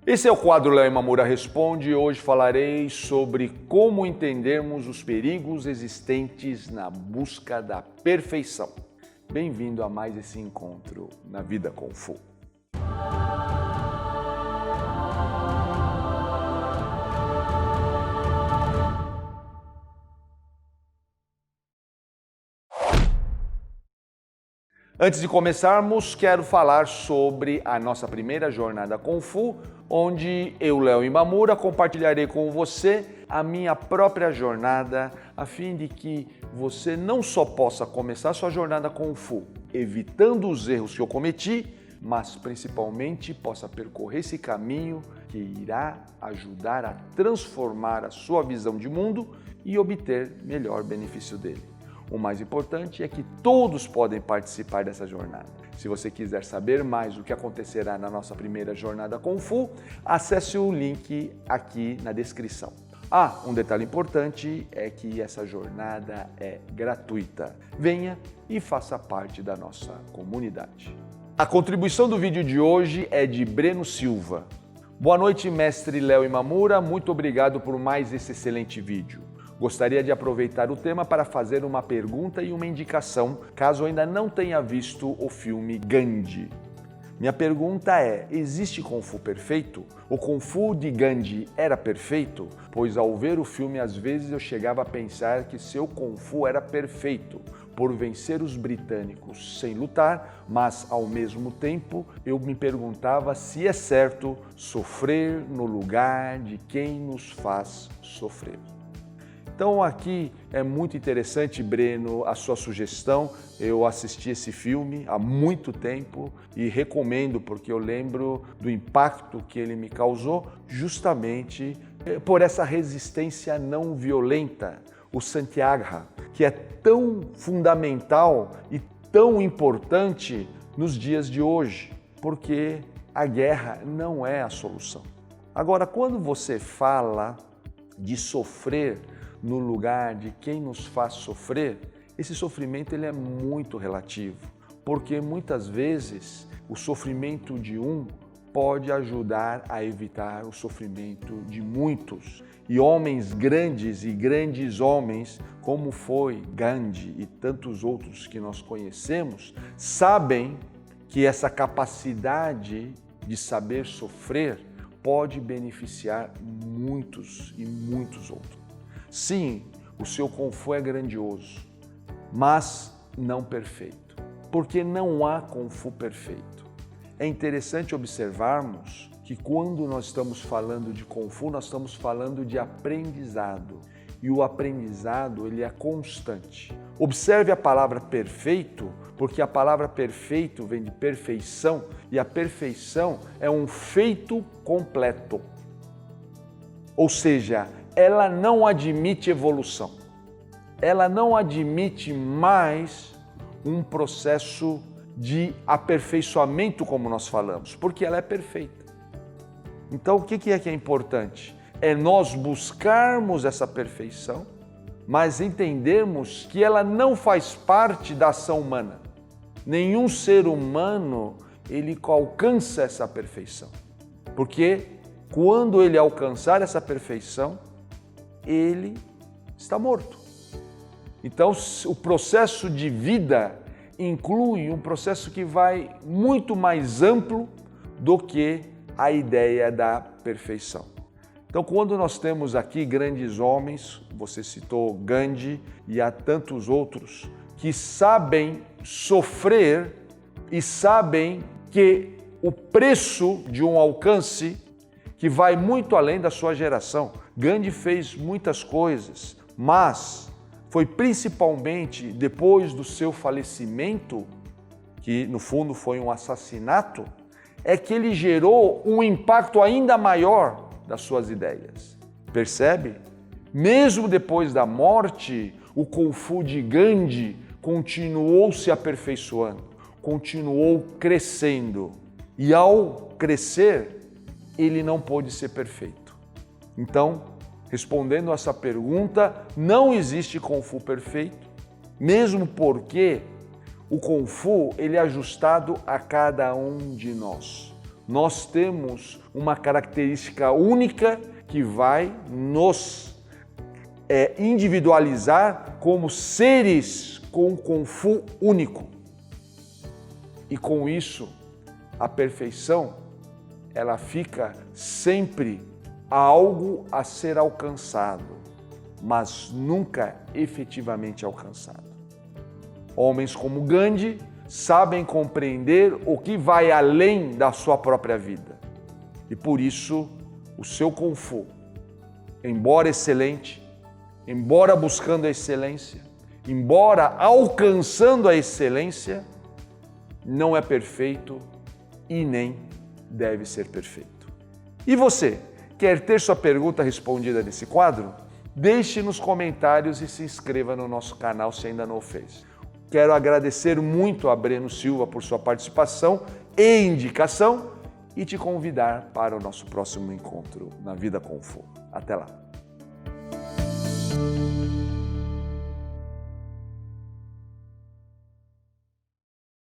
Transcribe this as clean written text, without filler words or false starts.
Esse é o quadro Léo Imamura Responde e hoje falarei sobre como entendermos os perigos existentes na busca da perfeição. Bem-vindo a mais esse encontro na Vida Kung Fu. Antes de começarmos, quero falar sobre a nossa primeira jornada Kung Fu, onde eu, Léo Imamura, compartilharei com você a minha própria jornada, a fim de que você não só possa começar sua jornada Kung Fu evitando os erros que eu cometi, mas principalmente possa percorrer esse caminho que irá ajudar a transformar a sua visão de mundo e obter melhor benefício dele. O mais importante é que todos podem participar dessa jornada. Se você quiser saber mais o que acontecerá na nossa primeira jornada Kung Fu, acesse o link aqui na descrição. Um detalhe importante é que essa jornada é gratuita. Venha e faça parte da nossa comunidade. A contribuição do vídeo de hoje é de Breno Silva. Boa noite, mestre Léo Imamura. Muito obrigado por mais esse excelente vídeo. Gostaria de aproveitar o tema para fazer uma pergunta e uma indicação, caso ainda não tenha visto o filme Gandhi. Minha pergunta é: existe Kung Fu perfeito? O Kung Fu de Gandhi era perfeito? Pois ao ver o filme, às vezes eu chegava a pensar que seu Kung Fu era perfeito, por vencer os britânicos sem lutar, mas ao mesmo tempo eu me perguntava se é certo sofrer no lugar de quem nos faz sofrer. Então aqui é muito interessante, Breno, a sua sugestão. Eu assisti esse filme há muito tempo e recomendo porque eu lembro do impacto que ele me causou justamente por essa resistência não violenta, o Satyagraha, que é tão fundamental e tão importante nos dias de hoje, porque a guerra não é a solução. Agora, quando você fala de sofrer no lugar de quem nos faz sofrer, esse sofrimento ele é muito relativo, porque muitas vezes o sofrimento de um pode ajudar a evitar o sofrimento de muitos. E homens grandes e grandes homens, como foi Gandhi e tantos outros que nós conhecemos, sabem que essa capacidade de saber sofrer pode beneficiar muitos e muitos outros. Sim, o seu Kung Fu é grandioso, mas não perfeito, porque não há Kung Fu perfeito. É interessante observarmos que quando nós estamos falando de Kung Fu, nós estamos falando de aprendizado, e o aprendizado ele é constante. Observe a palavra perfeito, porque a palavra perfeito vem de perfeição, e a perfeição é um feito completo. Ou seja, ela não admite evolução. Ela não admite mais um processo de aperfeiçoamento, como nós falamos, porque ela é perfeita. Então, o que é importante? É nós buscarmos essa perfeição, mas entendermos que ela não faz parte da ação humana. Nenhum ser humano ele alcança essa perfeição, porque quando ele alcançar essa perfeição, ele está morto. Então, o processo de vida inclui um processo que vai muito mais amplo do que a ideia da perfeição. Então, quando nós temos aqui grandes homens, você citou Gandhi e há tantos outros, que sabem sofrer e sabem que o preço de um alcance que vai muito além da sua geração. Gandhi fez muitas coisas, mas foi principalmente depois do seu falecimento, que no fundo foi um assassinato, é que ele gerou um impacto ainda maior das suas ideias. Percebe? Mesmo depois da morte, o Kung Fu de Gandhi continuou se aperfeiçoando, continuou crescendo. E ao crescer, ele não pôde ser perfeito. Então, respondendo a essa pergunta, não existe Kung Fu perfeito, mesmo porque o Kung Fu ele é ajustado a cada um de nós. Nós temos uma característica única que vai nos individualizar como seres com Kung Fu único. E com isso, a perfeição, ela fica sempre algo a ser alcançado, mas nunca efetivamente alcançado. Homens como Gandhi sabem compreender o que vai além da sua própria vida. E por isso, o seu Kung Fu, embora excelente, embora buscando a excelência, embora alcançando a excelência, não é perfeito e nem deve ser perfeito. E você, quer ter sua pergunta respondida nesse quadro? Deixe nos comentários e se inscreva no nosso canal se ainda não o fez. Quero agradecer muito a Breno Silva por sua participação e indicação e te convidar para o nosso próximo encontro na Vida Kung Fu. Até lá!